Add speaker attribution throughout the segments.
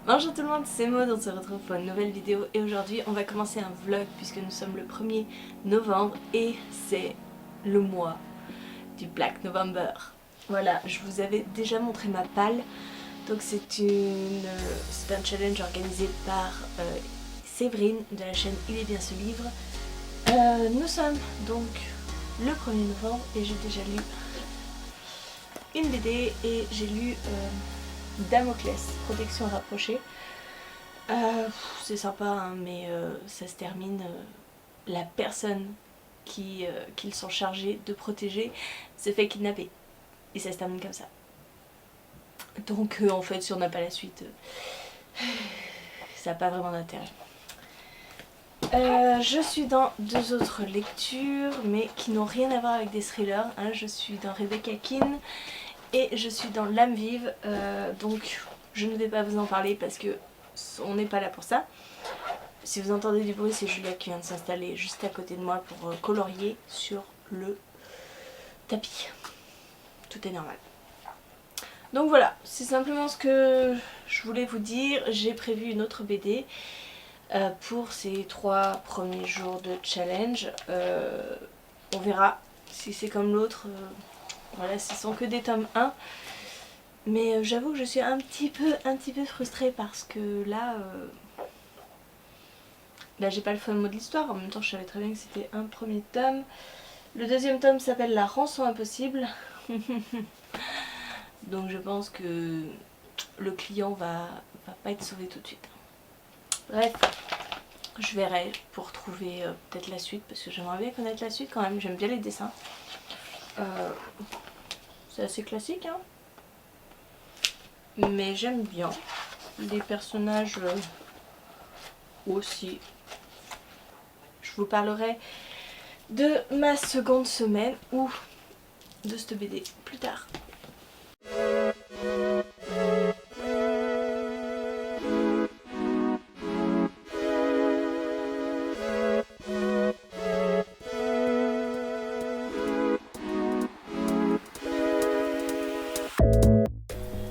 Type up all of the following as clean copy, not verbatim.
Speaker 1: Bonjour tout le monde, c'est Maud, on se retrouve pour une nouvelle vidéo et aujourd'hui on va commencer un vlog puisque nous sommes le 1er novembre et c'est le mois du Black November. Voilà, je vous avais déjà montré ma palle, donc c'est un challenge organisé par Séverine de la chaîne Il est bien ce livre. Nous sommes donc le 1er novembre et j'ai déjà lu une BD et j'ai lu Damoclès, protection rapprochée. C'est sympa hein, mais ça se termine, la personne qu'ils sont chargés de protéger se fait kidnapper et ça se termine comme ça. Donc en fait si on n'a pas la suite, ça n'a pas vraiment d'intérêt. Je suis dans deux autres lectures mais qui n'ont rien à voir avec des thrillers hein. Je suis dans Rebecca Keane et je suis dans L'âme vive, donc je ne vais pas vous en parler parce que on n'est pas là pour ça. Si vous entendez du bruit, c'est Julia qui vient de s'installer juste à côté de moi pour colorier sur le tapis. Tout est normal. Donc voilà, c'est simplement ce que je voulais vous dire. J'ai prévu une autre BD pour ces 3 premiers jours de challenge. On verra si c'est comme l'autre. Voilà, ce sont que des tomes 1. Mais j'avoue que je suis un petit peu frustrée parce que là j'ai pas le fin mot de l'histoire. En même temps je savais très bien que c'était un premier tome. Le deuxième tome s'appelle La rançon impossible. Donc je pense que le client va pas être sauvé tout de suite. Bref, je verrai pour trouver peut-être la suite parce que j'aimerais bien connaître la suite quand même. J'aime bien les dessins. C'est assez classique hein. Mais j'aime bien. Les personnages aussi. Je vous parlerai de ma seconde semaine ou de cette BD plus tard.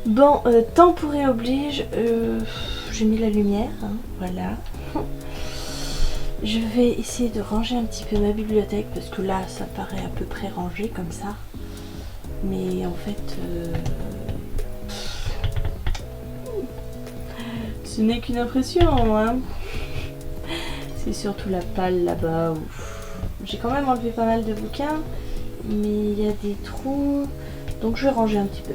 Speaker 1: Bon, temporé oblige, j'ai mis la lumière, hein, voilà. Je vais essayer de ranger un petit peu ma bibliothèque parce que là ça paraît à peu près rangé comme ça. Mais en fait, ce n'est qu'une impression, hein. C'est surtout la palle là-bas. J'ai quand même enlevé pas mal de bouquins, mais il y a des trous, donc je vais ranger un petit peu.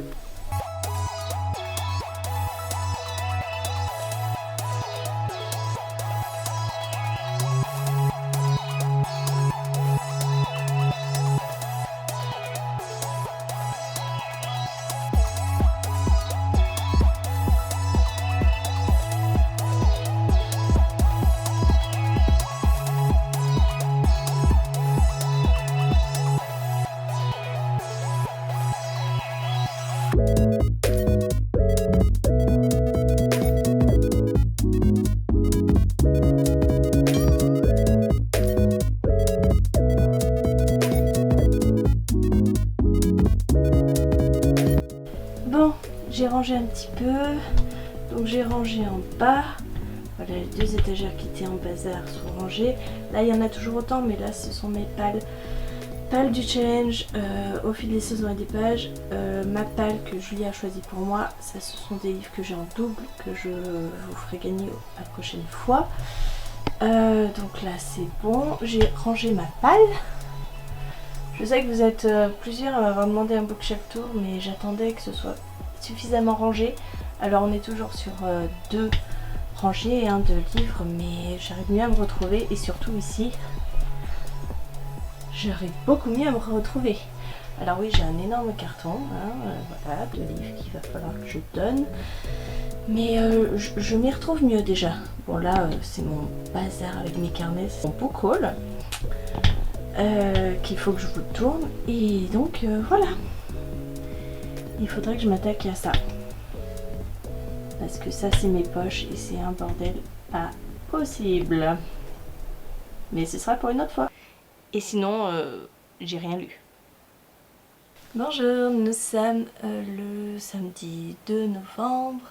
Speaker 1: Bon, j'ai rangé un petit peu, donc j'ai rangé en bas. Voilà, les 2 étagères qui étaient en bazar sont rangées. Là, il y en a toujours autant, mais là, ce sont mes palles. Palle du challenge au fil des saisons et des pages. Ma palle que Julie a choisie pour moi, ça ce sont des livres que j'ai en double, que je vous ferai gagner la prochaine fois. Donc là c'est bon, j'ai rangé ma palle. Je sais que vous êtes plusieurs à m'avoir demandé un bookshelf tour, mais j'attendais que ce soit suffisamment rangé. Alors on est toujours sur 2 rangées et 1 de livres, mais j'arrive mieux à me retrouver et surtout ici. J'arrive beaucoup mieux à me retrouver. Alors oui, j'ai un énorme carton, hein, voilà, de livres qu'il va falloir que je donne. Mais je m'y retrouve mieux déjà. Bon là, c'est mon bazar avec mes carnets, c'est mon book haul qu'il faut que je vous tourne. Et donc voilà. Il faudrait que je m'attaque à ça. Parce que ça, c'est mes poches et c'est un bordel pas possible. Mais ce sera pour une autre fois. Et sinon, j'ai rien lu. Bonjour, nous sommes le samedi 2 novembre.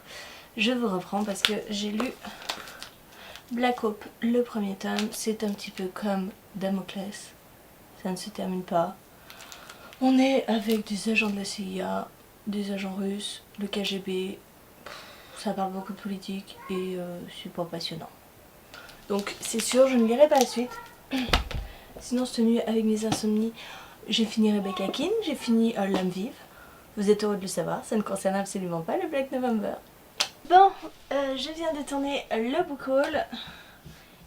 Speaker 1: je vous reprends parce que j'ai lu Black Hope, le premier tome. C'est un petit peu comme Damoclès, ça ne se termine pas. On est avec des agents de la CIA, des agents russes, le KGB, ça parle beaucoup de politique et c'est pas passionnant. Donc c'est sûr, je ne lirai pas la suite. Sinon, cette nuit, avec mes insomnies, j'ai fini Rebecca King, j'ai fini L'âme vive. Vous êtes heureux de le savoir, ça ne concerne absolument pas le Black November. Bon, je viens de tourner le book haul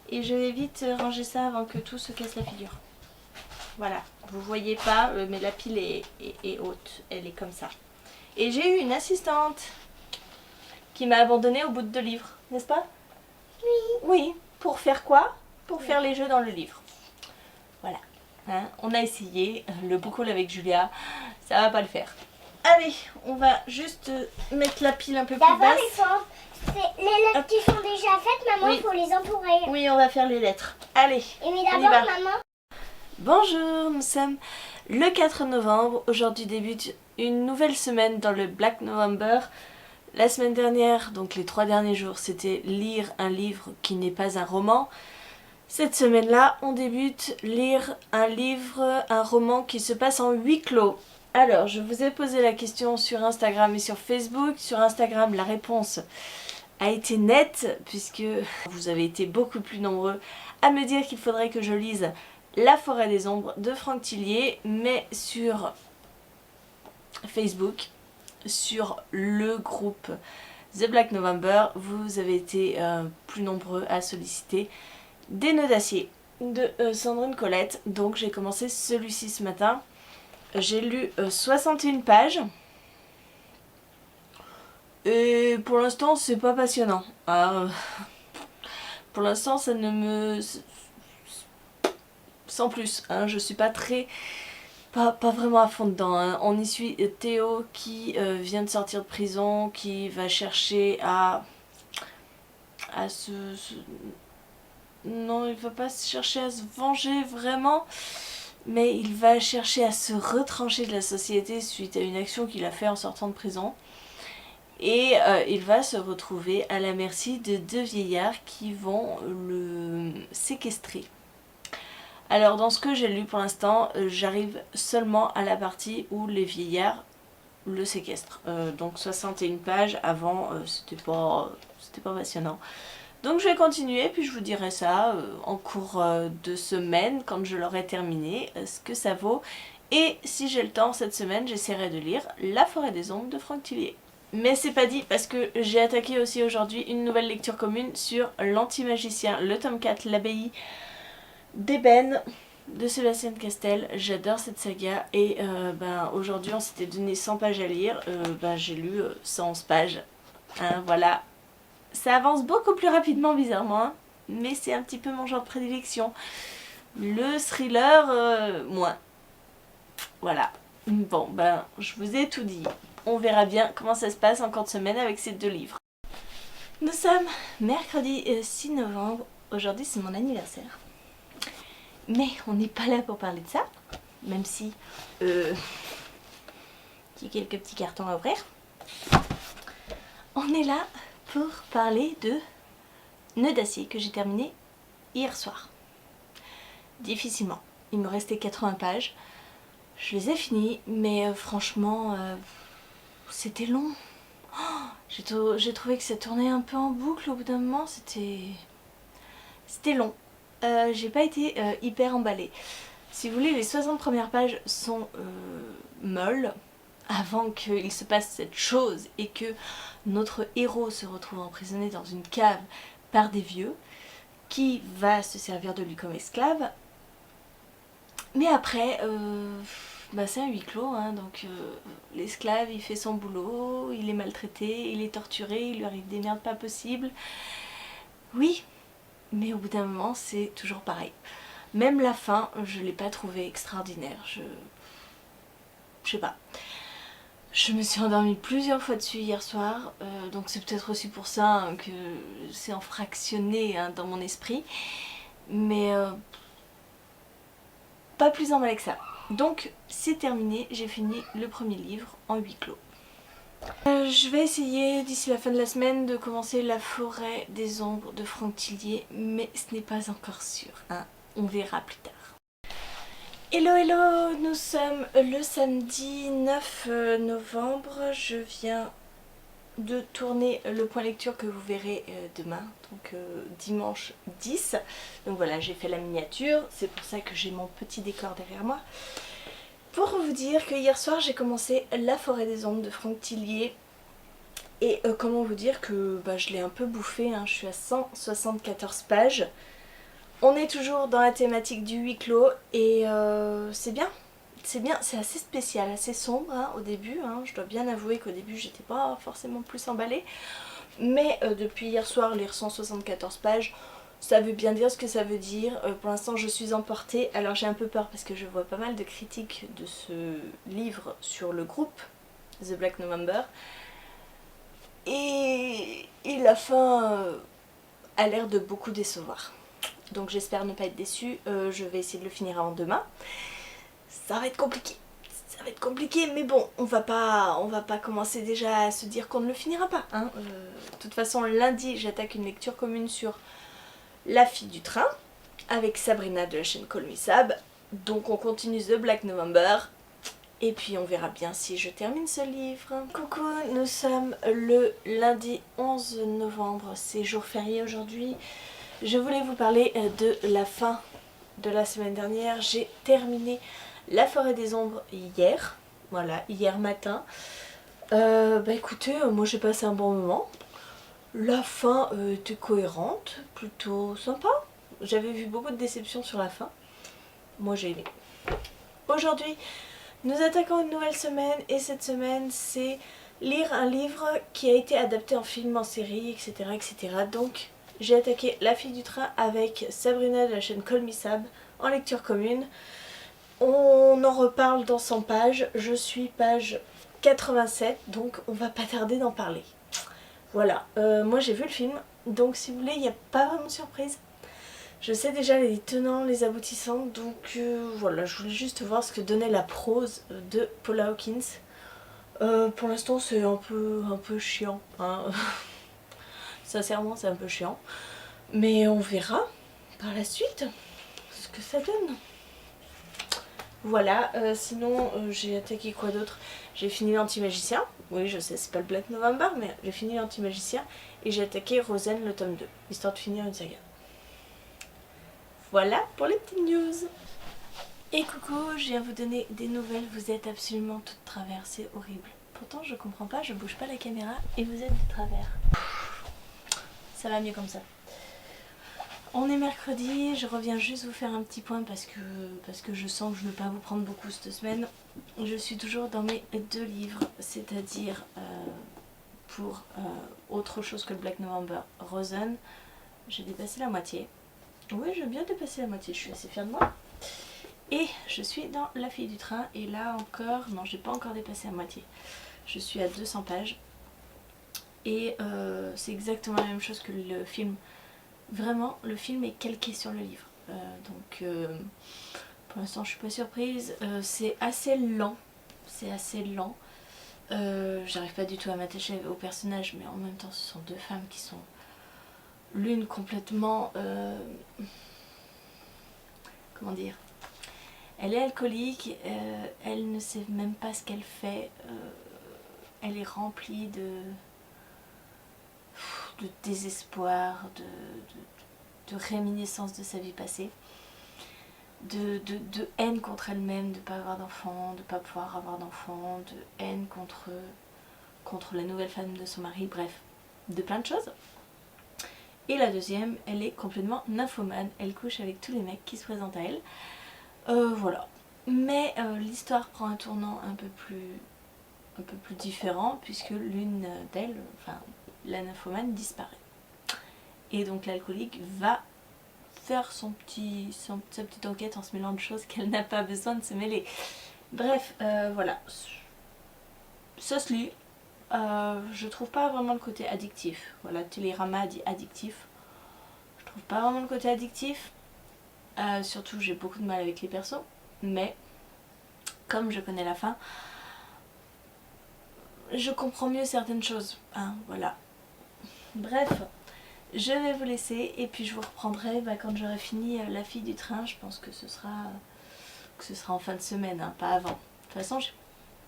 Speaker 1: et je vais vite ranger ça avant que tout se casse la figure. Voilà, vous voyez pas, mais la pile est haute, elle est comme ça. Et j'ai eu une assistante qui m'a abandonnée au bout de 2 livres, n'est-ce pas? Oui. Oui, pour faire quoi? Pour faire les jeux dans le livre. Voilà, hein, on a essayé le book haul avec Julia, ça va pas le faire. Allez, on va juste mettre la pile un peu plus basse.
Speaker 2: Les lettres qui sont déjà faites, maman, il faut les entourer.
Speaker 1: Oui, on va faire les lettres. Allez,
Speaker 2: mais d'abord, maman.
Speaker 1: Bonjour, nous sommes le 4 novembre. Aujourd'hui débute une nouvelle semaine dans le Black November. La semaine dernière, donc les 3 derniers jours, c'était lire un livre qui n'est pas un roman. Cette semaine-là, on débute lire un livre, un roman qui se passe en huis clos. Alors, je vous ai posé la question sur Instagram et sur Facebook. Sur Instagram, la réponse a été nette puisque vous avez été beaucoup plus nombreux à me dire qu'il faudrait que je lise La forêt des ombres de Franck Tillier, mais sur Facebook, sur le groupe The Black November, vous avez été plus nombreux à solliciter Des nœuds d'acier de Sandrine Colette. Donc j'ai commencé celui-ci ce matin. J'ai lu 61 pages. Et pour l'instant c'est pas passionnant. Pour l'instant ça ne me... Sans plus, hein, je suis pas très... Pas vraiment à fond dedans. Hein. On y suit Théo qui vient de sortir de prison, qui va chercher à Non, il va pas chercher à se venger vraiment, mais il va chercher à se retrancher de la société suite à une action qu'il a fait en sortant de prison. Et il va se retrouver à la merci de 2 vieillards qui vont le séquestrer. Alors dans ce que j'ai lu pour l'instant, j'arrive seulement à la partie où les vieillards le séquestrent. Donc 61 pages, avant c'était pas passionnant. Donc je vais continuer, puis je vous dirai ça en cours de semaine, quand je l'aurai terminé, ce que ça vaut. Et si j'ai le temps cette semaine, j'essaierai de lire La forêt des ombres de Franck Tillier. Mais c'est pas dit parce que j'ai attaqué aussi aujourd'hui une nouvelle lecture commune sur L'Anti-Magicien, le tome 4, l'abbaye d'Ébène de Sébastien de Castel. J'adore cette saga et aujourd'hui on s'était donné 100 pages à lire, j'ai lu 111 pages. Hein, voilà. Ça avance beaucoup plus rapidement bizarrement, hein, mais c'est un petit peu mon genre de prédilection. Le thriller, moins. Voilà. Bon, je vous ai tout dit. On verra bien comment ça se passe en cours de semaine avec ces 2 livres. Nous sommes mercredi 6 novembre. Aujourd'hui c'est mon anniversaire. Mais on n'est pas là pour parler de ça, même si il y a quelques petits cartons à ouvrir. On est là pour parler de Nœuds d'acier que j'ai terminé hier soir. Difficilement. Il me restait 80 pages. Je les ai finis, mais franchement, c'était long. Oh, j'ai trouvé que ça tournait un peu en boucle au bout d'un moment. C'était long. J'ai pas été hyper emballée. Si vous voulez, les 60 premières pages sont molles avant qu'il se passe cette chose et que notre héros se retrouve emprisonné dans une cave par des vieux qui va se servir de lui comme esclave. Mais après, c'est un huis clos, hein, donc l'esclave il fait son boulot, il est maltraité, il est torturé, il lui arrive des merdes pas possibles. Oui, mais au bout d'un moment c'est toujours pareil. Même la fin, je l'ai pas trouvée extraordinaire, je sais pas. Je me suis endormie plusieurs fois dessus hier soir, donc c'est peut-être aussi pour ça hein, que c'est en fractionné hein, dans mon esprit. Mais pas plus emballé que ça. Donc c'est terminé, j'ai fini le premier livre en huis clos. Je vais essayer d'ici la fin de la semaine de commencer La Forêt des Ombres de Franck Tillier, mais ce n'est pas encore sûr, hein. On verra plus tard. Hello hello, nous sommes le samedi 9 novembre, je viens de tourner le point lecture que vous verrez demain, donc dimanche 10. Donc voilà, j'ai fait la miniature, c'est pour ça que j'ai mon petit décor derrière moi. Pour vous dire que hier soir j'ai commencé La Forêt des Ombres de Franck Tillier. Et comment vous dire que je l'ai un peu bouffé, hein. Je suis à 174 pages. On est toujours dans la thématique du huis clos et c'est bien. C'est bien, c'est assez spécial, assez sombre hein, au début. Hein. Je dois bien avouer qu'au début j'étais pas forcément plus emballée. Mais depuis hier soir, lire 174 pages, ça veut bien dire ce que ça veut dire. Pour l'instant je suis emportée. Alors j'ai un peu peur parce que je vois pas mal de critiques de ce livre sur le groupe The Black November. Et la fin a l'air de beaucoup décevoir. Donc j'espère ne pas être déçue. Je vais essayer de le finir avant demain. Ça va être compliqué. Ça va être compliqué, mais bon, on va pas commencer déjà à se dire qu'on ne le finira pas. Hein. De toute façon, lundi, j'attaque une lecture commune sur La Fille du Train avec Sabrina de la chaîne Call Me Sab. Donc on continue The Black November. Et puis on verra bien si je termine ce livre. Coucou, nous sommes le lundi 11 novembre, c'est jour férié aujourd'hui. Je voulais vous parler de la fin de la semaine dernière. J'ai terminé La Forêt des Ombres hier, voilà, hier matin. Écoutez, moi j'ai passé un bon moment. La fin était cohérente, plutôt sympa. J'avais vu beaucoup de déceptions sur la fin. Moi j'ai aimé. Aujourd'hui, nous attaquons une nouvelle semaine et cette semaine c'est lire un livre qui a été adapté en film, en série, etc. etc. Donc j'ai attaqué La Fille du Train avec Sabrina de la chaîne Call Me Sab en lecture commune. On en reparle dans 100 pages, je suis page 87 donc on va pas tarder d'en parler. Voilà, moi j'ai vu le film donc si vous voulez il n'y a pas vraiment de surprise. Je sais déjà les tenants, les aboutissants, donc voilà, je voulais juste voir ce que donnait la prose de Paula Hawkins. Pour l'instant c'est un peu chiant, hein. Sincèrement c'est un peu chiant. Mais on verra par la suite ce que ça donne. Voilà, sinon j'ai attaqué quoi d'autre? J'ai fini l'Anti-Magicien. Oui je sais c'est pas le Black November mais j'ai fini l'Anti-Magicien. Et j'ai attaqué Rosen le tome 2, histoire de finir une saga. Voilà pour les petites news. Et coucou, je viens vous donner des nouvelles, vous êtes absolument toutes de travers, c'est horrible. Pourtant je comprends pas, je bouge pas la caméra et vous êtes de travers. Ça va mieux comme ça. On est mercredi, je reviens juste vous faire un petit point parce que je sens que je ne vais pas vous prendre beaucoup cette semaine. Je suis toujours dans mes 2 livres, c'est-à-dire pour autre chose que le Black November, Rosen. J'ai dépassé la moitié. Oui, j'ai bien dépassé la moitié, je suis assez fière de moi. Et je suis dans La Fille du Train et là encore, non j'ai pas encore dépassé la moitié. Je suis à 200 pages et c'est exactement la même chose que le film. Vraiment, le film est calqué sur le livre. Pour l'instant je suis pas surprise. C'est assez lent. C'est assez lent. J'arrive pas du tout à m'attacher au personnage mais en même temps ce sont 2 femmes qui sont l'une complètement... comment dire, elle est alcoolique, elle ne sait même pas ce qu'elle fait, elle est remplie de désespoir, de réminiscence de sa vie passée, de haine contre elle-même, de ne pas avoir d'enfant, de ne pas pouvoir avoir d'enfant, de haine contre la nouvelle femme de son mari, bref, de plein de choses. Et la deuxième, elle est complètement nymphomane, elle couche avec tous les mecs qui se présentent à elle. Voilà. Mais l'histoire prend un tournant un peu plus différent puisque l'une d'elles, enfin la nymphomane, disparaît. Et donc l'alcoolique va faire sa petite enquête en se mêlant de choses qu'elle n'a pas besoin de se mêler. Bref, voilà. Ça se lit. Je trouve pas vraiment le côté addictif. Voilà, Télérama dit addictif. Je trouve pas vraiment le côté addictif. Surtout j'ai beaucoup de mal avec les persos. Mais comme je connais la fin, je comprends mieux certaines choses. Hein, voilà. Bref, je vais vous laisser et puis je vous reprendrai quand j'aurai fini La fille du train. Je pense que ce sera en fin de semaine, hein, pas avant. De toute façon,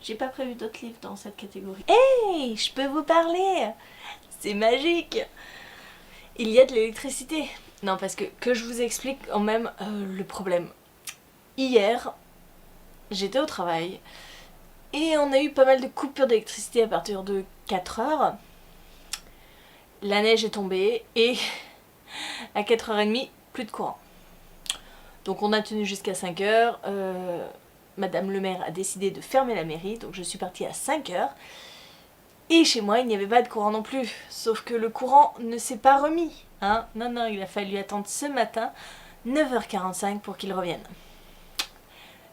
Speaker 1: j'ai pas prévu d'autres livres dans cette catégorie. Hey, je peux vous parler. C'est magique. Il y a de l'électricité. Non, parce que je vous explique quand même le problème. Hier, j'étais au travail et on a eu pas mal de coupures d'électricité à partir de 4 heures. La neige est tombée et à 4h30, plus de courant. Donc on a tenu jusqu'à 5h. Madame le maire a décidé de fermer la mairie, donc je suis partie à 5h. Et chez moi, il n'y avait pas de courant non plus. Sauf que le courant ne s'est pas remis. Hein. Non, il a fallu attendre ce matin 9h45 pour qu'il revienne.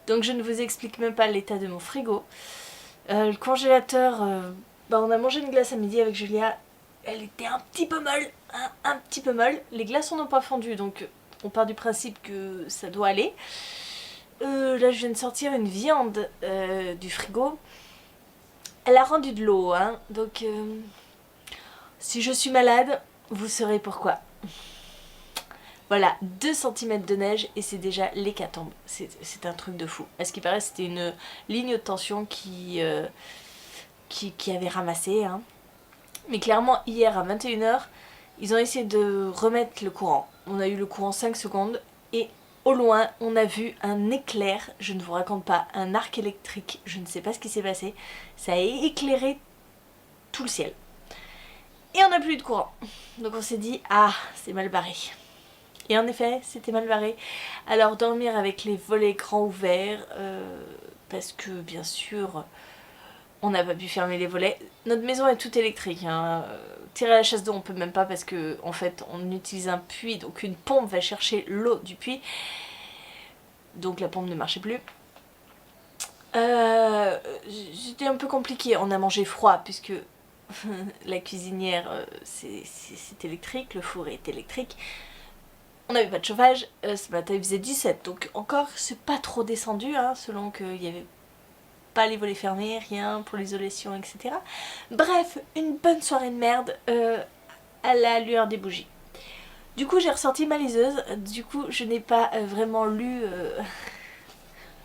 Speaker 1: Donc je ne vous explique même pas l'état de mon frigo. Le congélateur, on a mangé une glace à midi avec Julia. Elle était un petit peu molle, hein, un petit peu molle. Les glaçons n'ont pas fondu, donc on part du principe que ça doit aller. Là, je viens de sortir une viande du frigo. Elle a rendu de l'eau, hein, donc si je suis malade, vous saurez pourquoi. Voilà, 2 cm de neige et c'est déjà l'hécatombe. C'est un truc de fou. À ce qui paraît, c'était une ligne de tension qui avait ramassé. Hein. Mais clairement, hier à 21h, ils ont essayé de remettre le courant. On a eu le courant 5 secondes et au loin, on a vu un éclair. Je ne vous raconte pas, un arc électrique. Je ne sais pas ce qui s'est passé. Ça a éclairé tout le ciel. Et on n'a plus eu de courant. Donc on s'est dit, ah, c'est mal barré. Et en effet, c'était mal barré. Alors dormir avec les volets grands ouverts, parce que bien sûr, on n'a pas pu fermer les volets. Notre maison est toute électrique. Hein. Tirer la chasse d'eau, on peut même pas parce que en fait, on utilise un puits, donc une pompe va chercher l'eau du puits. Donc la pompe ne marchait plus. C'était un peu compliqué. On a mangé froid puisque la cuisinière, c'est électrique, le four est électrique. On n'avait pas de chauffage, ce matin il faisait 17, donc encore c'est pas trop descendu, hein, selon qu'il y avait pas les volets fermés, rien pour l'isolation, etc. Bref, une bonne soirée de merde à la lueur des bougies. Du coup j'ai ressorti ma liseuse, du coup je n'ai pas vraiment lu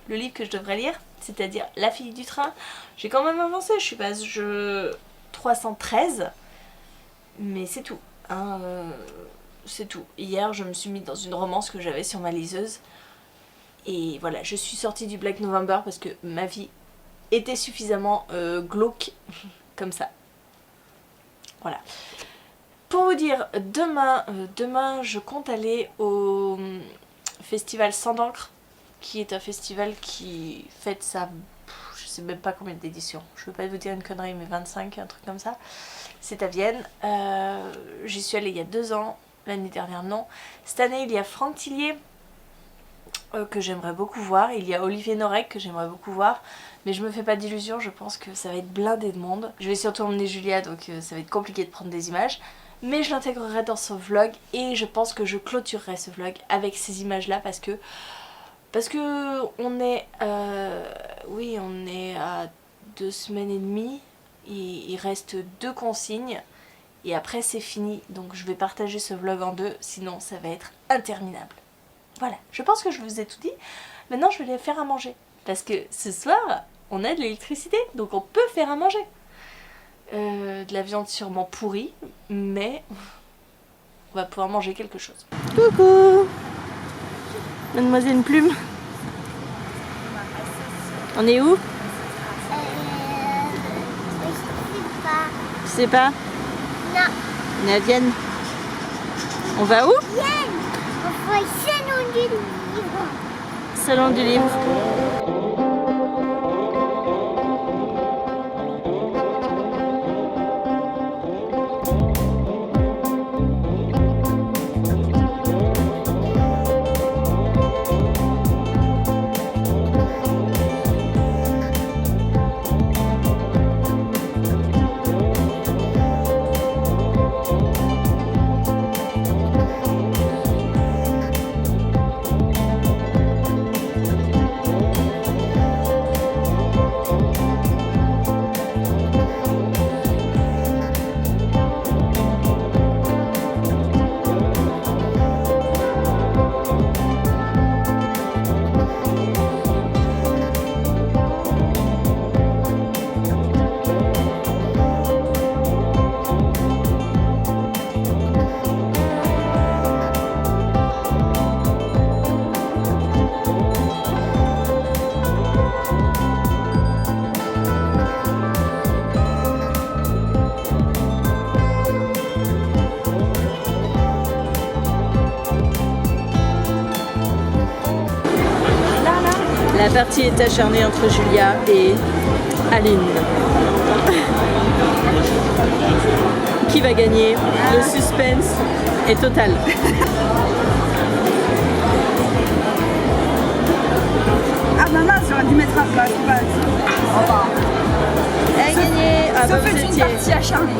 Speaker 1: le livre que je devrais lire, c'est-à-dire La fille du train. J'ai quand même avancé, je suis page 313, mais c'est tout. Hein, c'est tout. Hier, je me suis mise dans une romance que j'avais sur ma liseuse. Et voilà, je suis sortie du Black November parce que ma vie était suffisamment glauque comme ça. Voilà. Pour vous dire, demain je compte aller au festival Sang d'encre, qui est un festival qui fête sa... je sais même pas combien d'éditions. Je veux pas vous dire une connerie, mais 25, un truc comme ça. C'est à Vienne. J'y suis allée il y a 2 ans. L'année dernière, non. Cette année, il y a Franck Tillier que j'aimerais beaucoup voir. Il y a Olivier Norek que j'aimerais beaucoup voir. Mais je me fais pas d'illusions, je pense que ça va être blindé de monde. Je vais surtout emmener Julia, donc ça va être compliqué de prendre des images. Mais je l'intégrerai dans son vlog et je pense que je clôturerai ce vlog avec ces images-là parce que on est... oui, on est à 2 semaines et demie. Il reste 2 consignes. Et après c'est fini, donc je vais partager ce vlog en 2, sinon ça va être interminable. Voilà, je pense que je vous ai tout dit. Maintenant je vais les faire à manger. Parce que ce soir, on a de l'électricité, donc on peut faire à manger. De la viande sûrement pourrie, mais on va pouvoir manger quelque chose. Coucou Mademoiselle Plume. On est où? Je sais pas.
Speaker 2: Non.
Speaker 1: On est à Vienne. On va où?
Speaker 2: Vienne. On va au salon du livre.
Speaker 1: Salon du livre. partie est acharnée entre Julia et Aline. Qui va gagner? Le suspense est total.
Speaker 3: Ah maman, j'aurais dû mettre un plat, c'est pas... Enfin...
Speaker 1: Elle a gagné. Ah bah vous étiez...
Speaker 3: partie acharnée.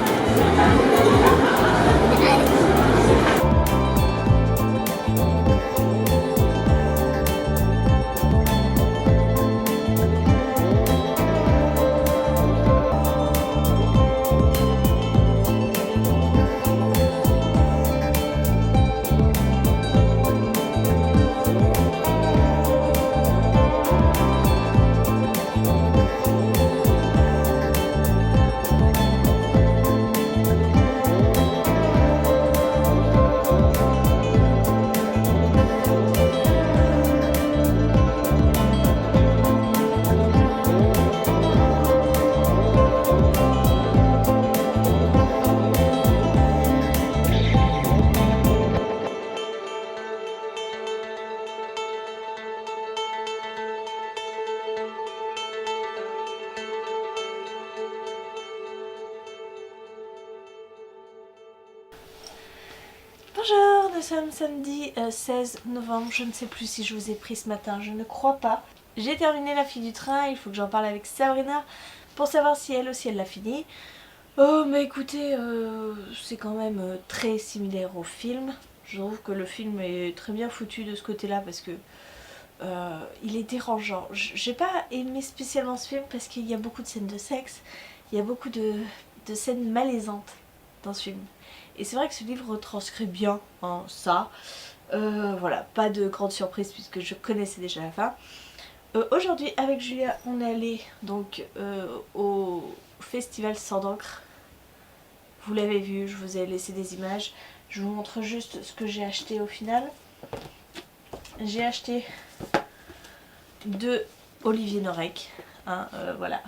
Speaker 1: Bonjour, nous sommes samedi 16 novembre, je ne sais plus si je vous ai pris ce matin, je ne crois pas. J'ai terminé La fille du train, il faut que j'en parle avec Sabrina pour savoir si elle aussi elle l'a fini. Oh mais écoutez, c'est quand même très similaire au film. Je trouve que le film est très bien foutu de ce côté-là parce que il est dérangeant. J'ai pas aimé spécialement ce film parce qu'il y a beaucoup de scènes de sexe, il y a beaucoup de scènes malaisantes dans ce film. Et c'est vrai que ce livre retranscrit bien hein, ça. Voilà, pas de grande surprise puisque je connaissais déjà la fin. Aujourd'hui avec Julia on est allé donc au festival Sang d'encre. Vous l'avez vu, je vous ai laissé des images. Je vous montre juste ce que j'ai acheté au final. J'ai acheté 2 Olivier Norek. Hein, voilà.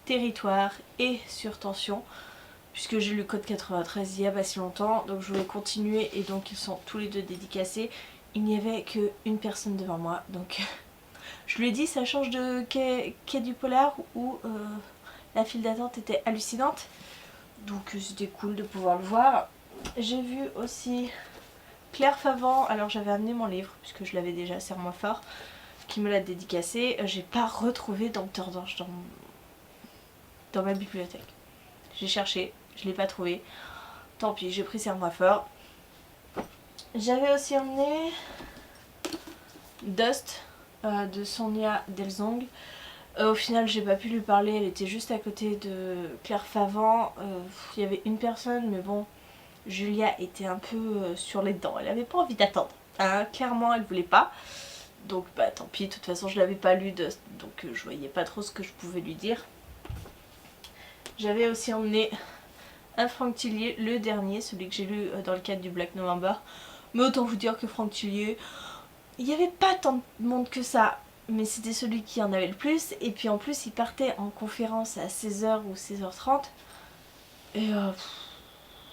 Speaker 1: Territoire et Surtension. Puisque j'ai lu Code 93 il y a pas si longtemps. Donc je voulais continuer et donc ils sont tous les deux dédicacés. Il n'y avait qu'une personne devant moi. Donc je lui ai dit ça change de quai du polar où la file d'attente était hallucinante. Donc c'était cool de pouvoir le voir. J'ai vu aussi Claire Favant. Alors j'avais amené mon livre puisque je l'avais déjà, Serre-moi fort, qui me l'a dédicacé. J'ai pas retrouvé Dompteur d'Ange dans ma bibliothèque. J'ai cherché, je l'ai pas trouvé. Tant pis, j'ai pris Serre-moi fort. J'avais aussi emmené Dust de Sonia Delzong. Au final j'ai pas pu lui parler, elle était juste à côté de Claire Favant. Il y avait une personne mais bon, Julia était un peu sur les dents, elle avait pas envie d'attendre. Hein, clairement elle voulait pas. Donc bah tant pis, de toute façon je l'avais pas lu donc je voyais pas trop ce que je pouvais lui dire. J'avais aussi emmené un Franck Tillier, le dernier, celui que j'ai lu dans le cadre du Black November. Mais autant vous dire que Franck Tillier, il n'y avait pas tant de monde que ça. Mais c'était celui qui en avait le plus. Et puis en plus il partait en conférence à 16h ou 16h30. Et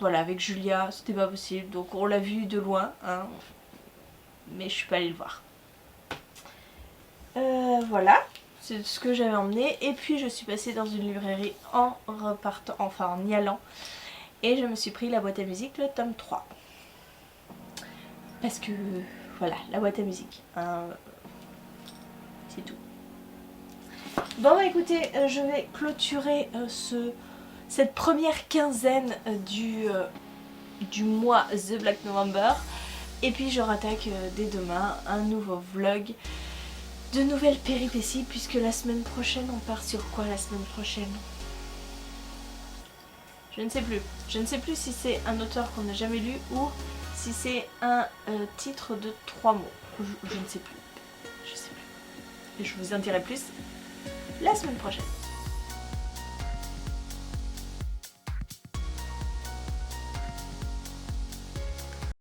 Speaker 1: voilà, avec Julia c'était pas possible. Donc on l'a vu de loin. Hein, mais je suis pas allée le voir. Voilà. C'est ce que j'avais emmené. Et puis je suis passée dans une librairie en repartant, enfin en y allant. Et je me suis pris la boîte à musique, le tome 3. Parce que voilà, la boîte à musique. Hein, c'est tout. Bon bah écoutez, je vais clôturer cette première quinzaine du mois The Black November. Et puis je rattaque dès demain un nouveau vlog. De nouvelles péripéties puisque la semaine prochaine on part sur quoi la semaine prochaine? Je ne sais plus. Je ne sais plus si c'est un auteur qu'on n'a jamais lu ou si c'est un titre de 3 mots. Je ne sais plus. Je sais plus. Et je vous en dirai plus la semaine prochaine.